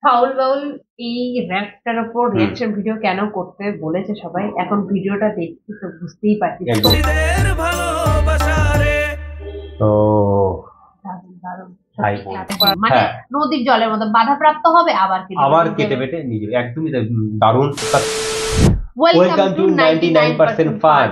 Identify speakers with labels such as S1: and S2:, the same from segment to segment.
S1: Foul বাউল এই Raptor উপর
S2: হুম।
S1: Reaction video কেন করতে বলেছে সবাই, এখন ভিডিওটা দেখছি তো বুঝতেই পারছি।
S2: একদম। তো
S1: দারুণ দারুণ
S2: হাই
S1: সত্যি
S2: বল।
S1: তারপর মানে
S2: হ্যাঁ,
S1: নদীর জলের মতো বাধাপ্রাপ্ত হবে আবার কেটে
S2: আবার
S1: বেরিয়ে
S2: কেটে
S1: যাবে।
S2: বেটে নিজে একদমই দারুণ।
S1: Welcome
S2: welcome
S1: to
S2: to 99%
S1: 99% fun.
S2: Fun.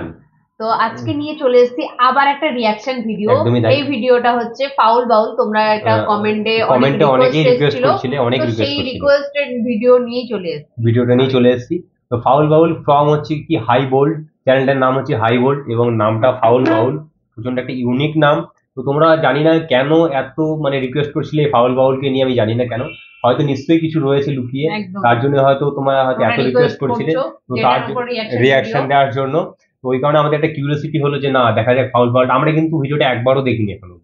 S1: তো আজকে নিয়ে চলে এসেছি আবার একটা রিয়াকশন ভিডিও।
S2: একদমই তাই।
S1: এই ভিডিওটা হচ্ছে ফাউল বাউল, তোমরা এটা কমেন্টে অনেক
S2: কমেন্টে
S1: রিকোয়েস্ট
S2: অনেকেই রিকোয়েস্ট
S1: এসেছিল,
S2: করছিলে, অনেক
S1: তো
S2: রিকোয়েস্ট
S1: সেই
S2: করছিলে,
S1: রিকোয়েস্টেড ভিডিও নিয়ে চলে এসেছি।
S2: ভিডিওটা নিয়ে চলে এসেছি। তো ফাউল বাউল ফ্রম হচ্ছে কি হাই বোল্ড, চ্যানেলটার নাম হচ্ছে হাই বোল্ড এবং নামটা ফাউল বাউল, প্রচন্ড একটা ইউনিক নাম। তো তোমরা জানি না কেন এত মানে রিকোয়েস্ট করছিলে এই ফাউল বাউলকে নিয়ে, আমি জানি না কেন, হয়তো নিশ্চয়ই কিছু রয়েছে লুকিয়ে,
S1: একদম
S2: তার জন্য হয়তো তোমরা হয়তো
S1: তোমরা
S2: এত রিকোয়েস্ট
S1: রিকোয়েস্ট
S2: করছিলে।
S1: করছো
S2: তো তার
S1: যেটার উপর রিয়াকশন ভিডিও।
S2: রিয়াকশন দেওয়ার জন্য, তো ওই কারণে আমাদের একটা কিউরিওসিটি হলো যে না দেখা যাক ফাউল বাউল। আমরা কিন্তু ভিডিওটা একবারও দেখিনি এখনো,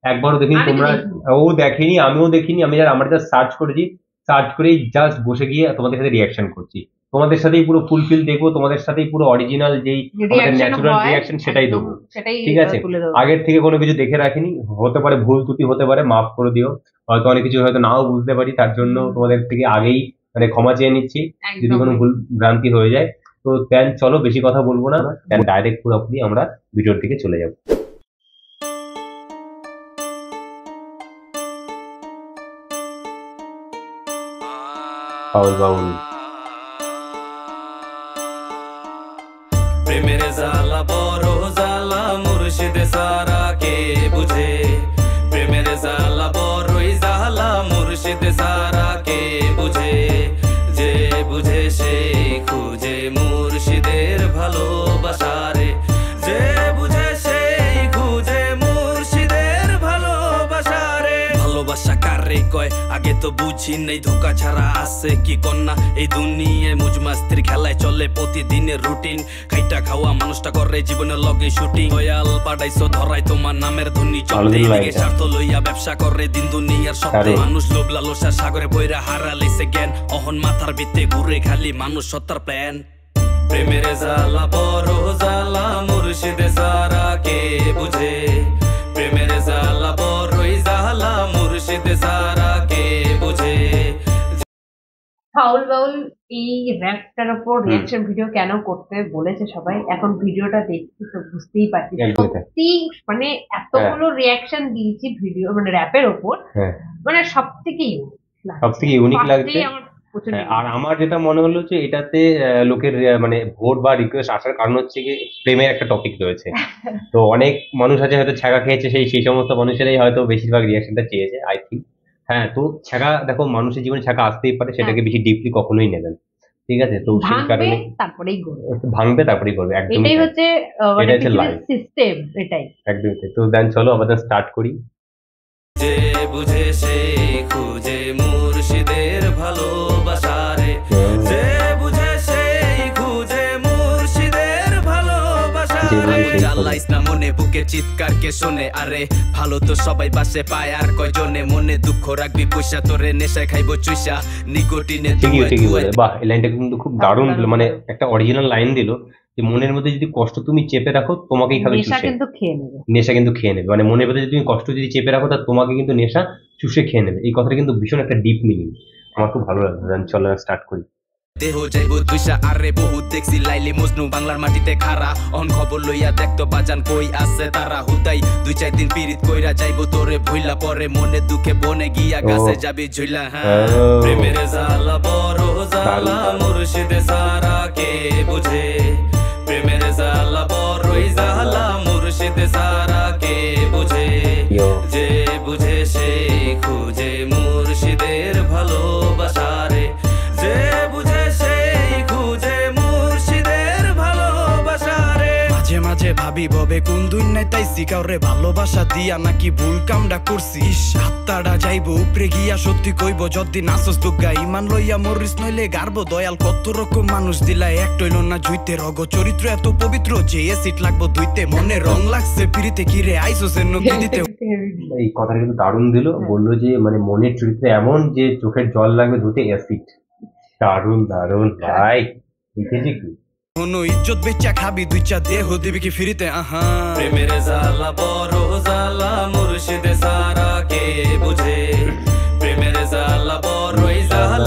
S2: একবারও দেখিনি।
S1: আমি তো
S2: তোমরা,
S1: দেখিনি।
S2: ও দেখেনি, আমিও দেখিনি। আমরা জাস্ট সার্চ করেছি, সার্চ করেই জাস্ট বসে গিয়ে তোমাদের সাথে রিয়াকশন করছি। তোমাদের সাথেই পুরো ফুলফিল দেখবো, তোমাদের সাথেই পুরো অরিজিনাল যেই আমাদের
S1: রিয়াকশন
S2: ন্যাচুরাল
S1: হয়
S2: রিয়াকশন সেটাই
S1: একদম
S2: দেবো।
S1: সেটাই
S2: ঠিক আছে,
S1: তুলে ধরবো।
S2: আগের থেকে কোনো কিছু দেখে রাখিনি, হতে পারে ভুল ত্রুটি হতে পারে, মাফ করে দিও। হয়তো অনেক কিছু হয়তো নাও বুঝতে পারি, তার জন্য তোমাদের থেকে আগেই মানে ক্ষমা চেয়ে নিচ্ছি যদি
S1: একদম
S2: কোনো ভুল ভ্রান্তি হয়ে যায়। তো দেন চলো বেশি কথা বলবো না, দেন ডাইরেক্ট পুরোপুরি আমরা ভিডিওর দিকে চলে যাবো। ফাউল বাউল।
S3: প্রেমের জ্বালা বড় জ্বালা মুর্শিদে সারা কে বুঝে, প্রেমের জ্বালা বড়ই জ্বালা মুর্শিদে সারা কে বুঝে, যে বুঝে সে খুঁজে মুর্শিদের ভালোবাসারে, যে বুঝে সে খুঁজে মুর্শিদের ভালোবাসারে। ভালোবাসা কারে কয় আগে তো বুঝি নেই, ধোকা ছাড়া আছে কি কন্যা এই দুনিয়ায়, মুজমাস্তির খেলায় চলে প্রতিদিনের রুটিন, খাইটা খাওয়া মানুষটা করে জীবনের লগে শুটিং, দয়াল পাঠাইছো ধরাই তোমার নামের ধ্বনি চলতে, এদিকে স্বার্থ লইয়া ব্যবসা করে দিন দুনিয়ার স্বপ্নে, মানুষ লোভ লালসা সাগরে বইরা হারাইছে জ্ঞান, অহন মাথার ভিতরে ঘুরে খালি মানুষ সত্তার প্ল্যান। প্রেমের জ্বালা বড় জ্বালা মুর্শিদে সারা কে বুঝে, প্রেমের জ্বালা বড়ই জ্বালা মুর্শিদে সারা কে বুঝে।
S1: ফাউল বাউল এই র্যাপটার উপর রিয়াকশন ভিডিও কেন করতে বলেছে সবাই, এখন ভিডিওটা দেখছি তো বুঝতেই পারছি। সত্যি মানে এতগুলো রিয়াকশন দিয়েছি ভিডিও মানে র্যাপের উপর, মানে সব থেকে
S2: ইউনিক লাগছে।
S1: আমার
S2: আর আমার যেটা মনে হলো যে এটাতে লোকের মানে ভোট বা রিকোয়েস্ট আসার কারণ হচ্ছে কি প্রেমের একটা টপিক রয়েছে। তো অনেক মানুষ আছে হয়তো ছ্যাঁকা খেয়েছে, সেই সমস্ত মানুষেরাই হয়তো বেশিরভাগ রিয়াকশনটা চেয়েছে আই থিঙ্ক। হ্যাঁ, তো ছ্যাঁকা দেখো মানুষের জীবনে ছ্যাঁকা আসতেই পারে, সেটাকে বেশি ডিপলি কখনোই নেবেন। ঠিক আছে, তো সেই কারণে
S1: তারপরেই
S2: ভাঙবে তারপরেই করবে, একদম
S1: এটাই হচ্ছে মানে
S2: লাইফ
S1: সিস্টেম এটাই।
S2: একদম। তো দেন চলো আমাদের স্টার্ট করি।
S3: যে বুঝে সে খুঁজে মুর্শিদের ভালোবাসারে, যে বুঝে সে খুঁজে মুর্শিদের ভালোবাসারে। জ্বালাইস না মনে বুকে চিৎকার কে শোনে, আরে ভালো তো সবাই বাসে পায় আর কয়জনে, মনে দুঃখ রাখবি পয়সা তোরে নেশায় খাইবো চুইসা নিকোটিনে।
S2: ঠিকই বলে, বাহ, এই লাইনটা কিন্তু খুব দারুণ দিল, মানে একটা অরিজিনাল লাইন দিল যে মনের মধ্যে যদি কষ্ট তুমি চেপে রাখো তোমাকেই খাবে চুষে, নেশা কিন্তু খেয়ে নেবে। মানে মনের মধ্যে যদি তুমি কষ্ট যদি চেপে রাখো তা তোমাকে কিন্তু নেশা চুষে খেয়ে নেবে। এই কথাটা কিন্তু ভীষণ একটা ডিপ মিনিং, আমার খুব ভালো লাগলো। চলো স্টার্ট করি।
S3: দেহ যাইব দুইশা আরে বহুত দেখছি লাইলি মজনু বাংলার মাটিতে খারা, অন খবর লইয়া দেখতো বাজান কই আছে তারা, হুদাই দুই চার দিন পিরিত কইরা যাইব তোরে ভুইলা, পরে মনে দুঃখে বনে গিয়া গাছে যাবি ঝুইলা। হ্যাঁ, প্রেমের জ্বালা বড় জ্বালা মুর্শিদে সারা কে বুঝে, প্রেমের জ্বালা বড়ই জ্বালা মুর্শিদে সারা কে বুঝে, যে বুঝে সে খুঁজে মুর্শিদের ভালোবাসারে, যে বুঝে সে খুঁজে মুর্শিদের ভালোবাসারে। মাঝে মাঝে ভাবি ভবে কোন দুনিয়ায় তাইছি কাউরে ভালোবাসা দিয়া নাকি ভুল কামডা করছি, আত্মাটা যাইবো উপরে গিয়া সত্যি কইব যদি নাচস দুগা ইমান লইয়া মরিস নইলে গারবো, দয়াল কত রকম মানুষ দিলা এক টইল না জুইতে, রগ চরিত্র এত পবিত্র যে এসিড লাগবো দুইতে, মনে রং লাগছে পিরিতে কিরে আইসোস এর নকি দিতে।
S2: এই কথাটা কিন্তু দারুণ দিল, বললো যে মানে মনের চরিত্র এমন যে চোখের জল লাগবে ধুতে অ্যাসিড। দারুণ ভাই, লিখেছি কি
S3: কোনো ইজ্জত বেচা খাবি দুই চা দেহ দিবি কি ফিরিতে। আহা, প্রেমের জ্বালা বড় জ্বালা মুর্শিদে সারা কে বুঝে, প্রেমের জ্বালা বড়ই জ্বালা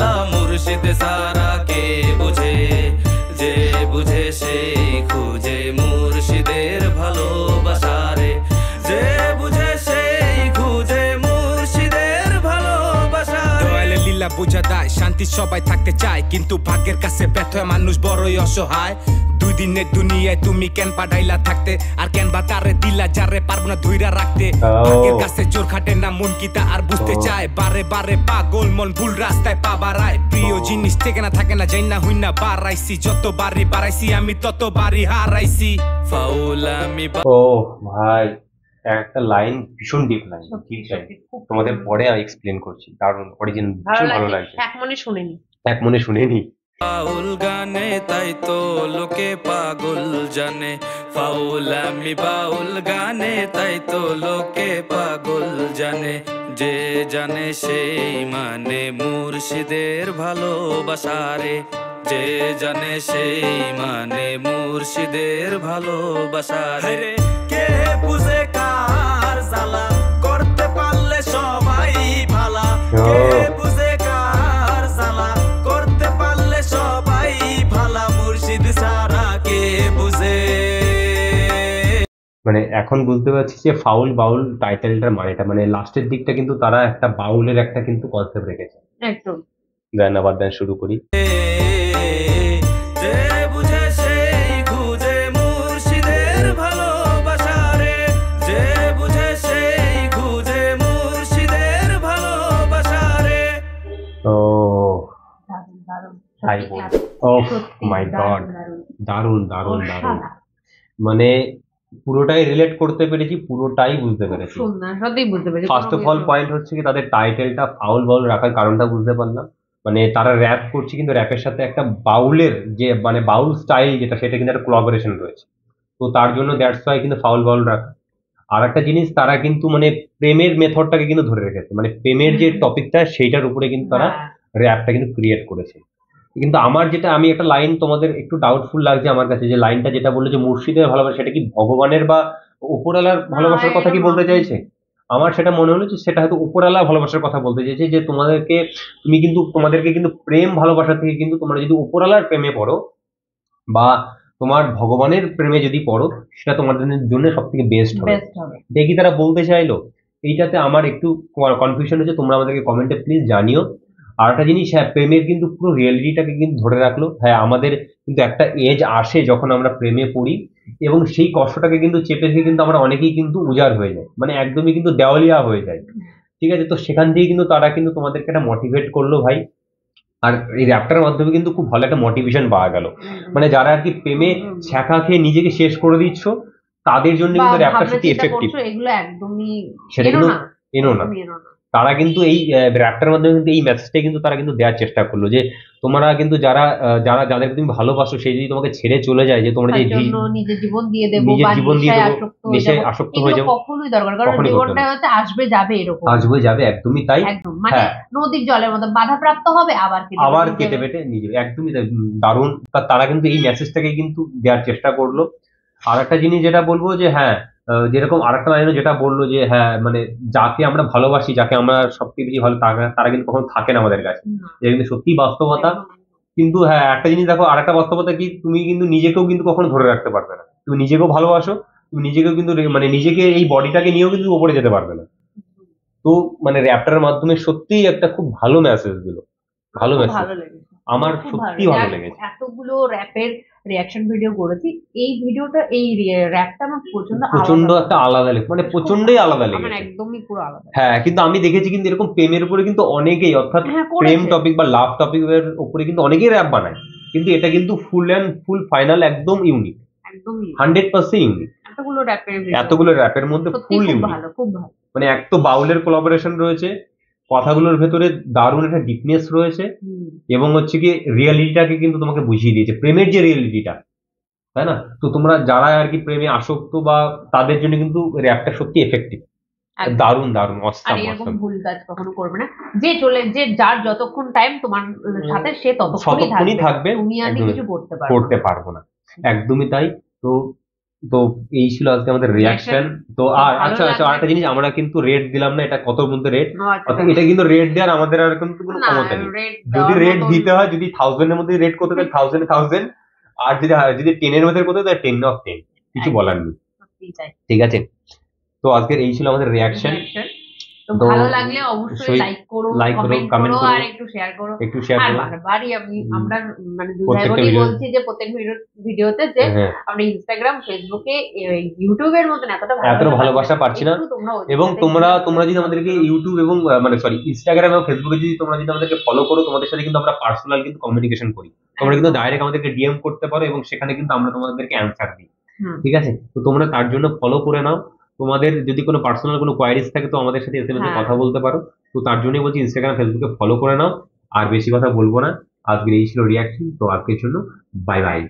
S4: দিলা বোঝা দেয় শান্তি সবাই থাকতে চায় কিন্তু ভাগ্যের কাছে ব্যর্থ হয়ে মানুষ বড়ই অসহায় 2 দিনের দুনিয়ায় তুমি কেন পাঠাইলা থাকতে আর কেন বা তারে দিলা যারে পারবো না ধইরা রাখতে ভাগ্যের কাছে জোর খাটে না মন কিতা আর বুঝতে চায় বারে বারে পাগল মন ভুল রাস্তায় পা বাড়ায় প্রিয় জিনিস থেকে না থাকে না যাই না হই না বাড়াইছি যত বাড়ি বাড়াইছি আমি তত বাড়ি হারাইছি
S3: ফাউলামি
S2: ও ভাই একটা লাইন ভীষণ ডিপ লাইন, ঠিক আছে তোমাদের পরে এক্সপ্লেন করছি, দারুণ অরিজিনাল, ভীষণ ভালো লাগছে,
S1: এক মনে শুনেনি।
S2: এক মনে শুনেনি।
S3: ফাউল গানে তাই তো লোকে পাগল জানে, ফাউলামি বাউল গানে তাই তো লোকে পাগল জানে, যে জানে সেই মানে মুর্শিদের ভালোবাসারে, যে জানে সেই মানে মুর্শিদের ভালোবাসারে। কে বুঝে কার জ্বালা করতে পারলে সবাই ভালা, কে বুঝে কার জ্বালা করতে পারলে সবাই ভালা, মুর্শিদ সারা কে বুঝে।
S2: মানে এখন বুঝতে পারছি যে ফাউল বাউল টাইটেলটার মানেটা, মানে লাস্টের দিকটা কিন্তু তারা একটা বাউলের একটা কিন্তু কনসেপ্ট রেখেছে।
S1: একদম।
S2: দেন আবার দেন শুরু করি।
S3: যে বুঝে সেই খুঁজে মুর্শিদের ভালোবাসারে, যে বুঝে সেই খুঁজে মুর্শিদের ভালোবাসারে।
S2: ও
S1: দারুণ দারুণ।
S2: তাই বল, ও মাই গড, দারুণ দারুণ দারুণ, মানে পুরোটাই রিলেট করতে পেরেছি, পুরোটাই বুঝতে পেরেছি।
S1: সুন্দর, সত্যিই বুঝতে পেরেছি।
S2: ফার্স্ট অফ অল পয়েন্ট হচ্ছে কি তাদের টাইটেলটা ফাউল বাউল রাখার কারণটা বুঝতে পারলাম, মানে তারা র্যাপ করছে কিন্তু র্যাপের সাথে একটা বাউলের যে মানে বাউল স্টাইল যেটা সেটা কিন্তু একটা কোলাবোরেশন রয়েছে, তো তার জন্য দ্যাটস ওয়াই কিন্তু ফাউল বাউল রাখা। আর একটা জিনিস তারা কিন্তু মানে প্রেমের মেথডটাকে কিন্তু ধরে রেখেছে, মানে প্রেমের যে টপিকটা সেইটার উপরে কিন্তু তারা র্যাপটা কিন্তু ক্রিয়েট করেছে। কিন্তু আমার যেটা, আমি একটা লাইন তোমাদের একটু ডাউটফুল লাগছে আমার কাছে, যে লাইনটা যেটা বললো যে মুর্শিদের ভালোবাসা, সেটা কি ভগবানের বা উপরওয়ালার ভালোবাসার কথা কি বলতে চাইছে? আমার সেটা মনে হলো যে সেটা হয়তো উপরওয়ালা ভালোবাসার কথা বলতে চাইছে, যে তোমাদেরকে কিন্তু প্রেম ভালোবাসা থেকে কিন্তু তোমরা যদি উপরওয়ালার প্রেমে পড়ো বা তোমার ভগবানের প্রেমে যদি পড়ো, সেটা তোমাদের জন্য সব থেকে বেস্ট হবে। দেখি তারা বলতে চাইলো এইটাতে আমার একটু কনফিউশন হচ্ছে, তোমরা আমাদেরকে কমেন্টে প্লিজ জানিও। আর একটা জিনিস, হ্যাঁ প্রেমের কিন্তু পুরো রিয়েলিটিটাকে কিন্তু ধরে রাখলো। হ্যাঁ আমাদের কিন্তু একটা এজ আসে যখন আমরা প্রেমে পড়ি এবং সেই কষ্টটাকে কিন্তু চেপে থেকে কিন্তু আমরা অনেকেই কিন্তু উজাড় হয়ে যায়, মানে একদমই কিন্তু দেওয়ালিয়া হয়ে যায়, ঠিক আছে? তো সেখান থেকে কিন্তু তারা কিন্তু তোমাদেরকে একটা মোটিভেট করলো ভাই। আর এই র্যাপটার মাধ্যমে কিন্তু খুব ভালো একটা মোটিভেশন পাওয়া গেল, মানে যারা আর কি প্রেমে ছ্যাঁকা খেয়ে নিজেকে শেষ করে দিচ্ছ তাদের জন্য কিন্তু র্যাপটা সত্যি এফেক্টিভ।
S1: এগুলো একদমই
S2: সেটা কিন্তু এনো না, তারা কিন্তু এই র্যাপটার মাধ্যমে কিন্তু এই মেসেজটা কিন্তু তারা কিন্তু দেওয়ার চেষ্টা করলো, যে তোমরা কিন্তু যাদেরকে তুমি ভালোবাসো সেই যদি তোমাকে ছেড়ে চলে যায়, যে তোমরা যে
S1: নিজের জীবন দিয়ে দেবো,
S2: নেশায় আসক্ত হয়ে যাবো,
S1: কখনোই দরকার, কারণ জীবনটা হয়তো আসবে যাবে, এরকম
S2: আসবে যাবে, একদমই তাই।
S1: একদম মানে নদীর জলের মতো বাধাপ্রাপ্ত হবে আবার
S2: কেটে পেটে নিজে, একদমই দারুণ। তারা কিন্তু এই মেসেজটাকে কিন্তু দেওয়ার চেষ্টা করলো। আর একটা জিনিস যেটা বলবো যে হ্যাঁ, যেরকম আরেকটা লাইনে যেটা বললো যে হ্যাঁ মানে যাকে আমরা ভালোবাসি, যাকে আমরা সবথেকে বেশি ভালো, তারা কিন্তু কখনো থাকে না আমাদের কাছে, এটা কিন্তু সত্যি বাস্তবতা। কিন্তু হ্যাঁ একটা জিনিস দেখো, আরেকটা বাস্তবতা কি, তুমি কিন্তু নিজেকেও কিন্তু কখনো ধরে রাখতে পারবে না, তুমি নিজেকেও ভালোবাসো, তুমি নিজেকেও কিন্তু মানে নিজেকে এই বডিটাকে নিয়েও কিন্তু উপরে যেতে পারবে না। তো মানে র্যাপটার মাধ্যমে সত্যিই একটা খুব ভালো মেসেজ দিল, ভালো মেসেজ, আমার সত্যি ভালো লেগেছে।
S1: এতগুলো র্যাপের রিঅ্যাকশন ভিডিও করেছি, এই ভিডিওটা এই র্যাপটা আমার
S2: প্রচন্ড একটা আলাদা লেগে, মানে প্রচন্ডই আলাদা লেগেছে,
S1: একদমই পুরো আলাদা।
S2: হ্যাঁ কিন্তু আমি দেখেছি কিন্তু এরকম প্রেমের উপরে কিন্তু অনেকেই, অর্থাৎ প্রেম টপিক বা লাভ টপিকের উপরে কিন্তু অনেকেই র্যাপ বানায়, কিন্তু এটা কিন্তু ফুল ফাইনাল একদম ইউনিক, একদম 100% ইউনিক। এতগুলো র্যাপের মধ্যে ফুল ইউনিক,
S1: খুব ভালো।
S2: মানে এক তো বাউলের কোলাবোরেশন রয়েছে, কথাগুলোর ভেতরে দারুণ একটা ডিপনেস রয়েছে, এবং হচ্ছে কি রিয়েলিটিটাকে কিন্তু তোমাকে বুঝিয়ে দিয়েছে, প্রেমের যে রিয়েলিটিটা, তাই না? তো তোমরা যারা আর কি প্রেমে আসক্ত বা তাদের জন্য কিন্তু র্যাপটা সত্যি এফেক্টিভ, দারুণ দারুণ, অসাম
S1: এরকম ভুল কাজ কখনো করবে না, যে যার যতক্ষণ টাইম তোমার সাথে সে ততক্ষণই থাকবে, তুমি আর কিছু করতে পারবো না,
S2: একদমই তাই। তো এই ছিল আজকে আমাদের রিঅ্যাকশন। তো আর আচ্ছা আরেকটা জিনিস, আমরা কিন্তু রেট দিলাম না, এটা কতর মধ্যে রেট, অর্থাৎ এটা কিন্তু রেট দেওয়ার আমাদের আর কিন্তু কোনো ক্ষমতা নেই। যদি রেট দিতে হয়, যদি 1000 এর মধ্যে রেট করতে হয় 1000, আর যদি 10 এর মধ্যে করতে হয় 10/10, কিছু বলার নেই, ঠিক আছে? তো আজকের এই ছিল আমাদের রিঅ্যাকশন।
S1: তো
S2: তো
S1: ভালো লাগলে অবশ্যই লাইক করো, কমেন্ট করো আর একটু শেয়ার করো। আর
S2: করো।
S1: বারবারই আমরা মানে দুই ভাই
S2: প্রত্যেকটা
S1: বোনই
S2: video-
S1: বলছি যে প্রত্যেক ভিডিওতে যে
S2: হ্যাঁ,
S1: আমরা ইনস্টাগ্রাম, ফেসবুকে, ইউটিউবের মতন এতটা
S2: ভালোবাসা পাচ্ছি না।
S1: একটু তোমরা ওই
S2: এবং
S1: দিকটাতে
S2: তোমরা
S1: একটু
S2: যদি আমাদেরকে ইউটিউব এবং মানে সরি ইনস্টাগ্রাম এবং ফেসবুকে যদি তোমরা যদি আমাদেরকে ফলো করো, তোমাদের সাথে কিন্তু আমরা পার্সোনাল কিন্তু কমিউনিকেশন করি। তোমরা কিন্তু ডাইরেক্ট আমাদেরকে ডিএম করতে পারো এবং সেখানে কিন্তু আমরা তোমাদেরকে অ্যান্সার দিই।
S1: হুম।
S2: ঠিক আছে, তো তোমরা তার জন্য ফলো করে নাও। তোমাদের যদি কোনো পার্সোনাল কোনো কোয়ারিজ থাকে তো আমাদের সাথে এসএমএস এ
S1: হ্যাঁ।
S2: কথা বলতে পারো। তো তার জন্যই বলছি ইনস্টাগ্রাম, ফেসবুকে ফলো করে নাও। আর বেশি কথা বলবো না, আজকের এই ছিল রিয়াকশন। তো আজকের জন্য বাই বাই।